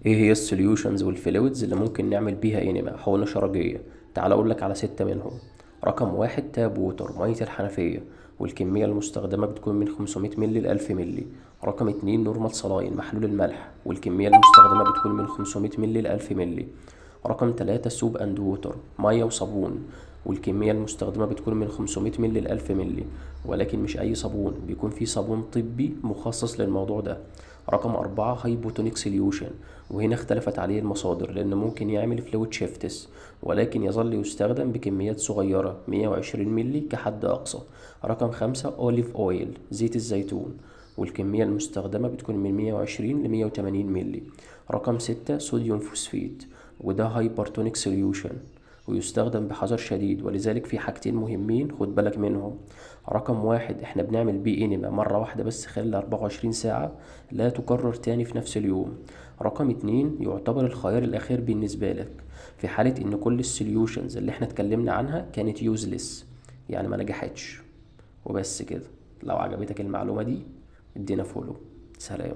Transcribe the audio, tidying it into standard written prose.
ايه هي السوليوشنز والفلويدز اللي ممكن نعمل بيها انيما حقنة شرجية؟ تعال اقول لك على 6 منهم. رقم واحد تاب ووتر، مية الحنفية، والكمية المستخدمة بتكون من 500 ملي ل 1000 ملي. رقم اتنين نورمال صلاين، محلول الملح، والكمية المستخدمة بتكون من 500 ملي ل 1000 ملي. رقم تلاتة سوب اند ووتر، مية وصابون، والكمية المستخدمة بتكون من 500 ملي ل 1000 ملي، ولكن مش أي صابون، بيكون في صابون طبي مخصص للموضوع ده. رقم أربعة هايبوتونيك سوليوشن، وهنا اختلفت عليه المصادر لأنه ممكن يعمل فلويد شيفتس، ولكن يظل يستخدم بكميات صغيرة 120 ملي كحد أقصى. رقم خمسة أوليف أويل، زيت الزيتون، والكمية المستخدمة بتكون من 120 ل 180 ملي. رقم ستة صوديوم فوسفيت، وده هايبرتونيك سوليوشن، ويستخدم بحذر شديد، ولذلك في حاجتين مهمين خد بالك منهم. رقم واحد احنا بنعمل بيه انما مرة واحدة بس خلال 24 ساعة، لا تكرر تاني في نفس اليوم. رقم اتنين يعتبر الخيار الأخير بالنسبة لك في حالة إن كل السوليوشنز اللي احنا اتكلمنا عنها كانت يوزلس، يعني ما نجحتش. وبس كده. لو عجبتك المعلومة دي ادينا فولو. سلام.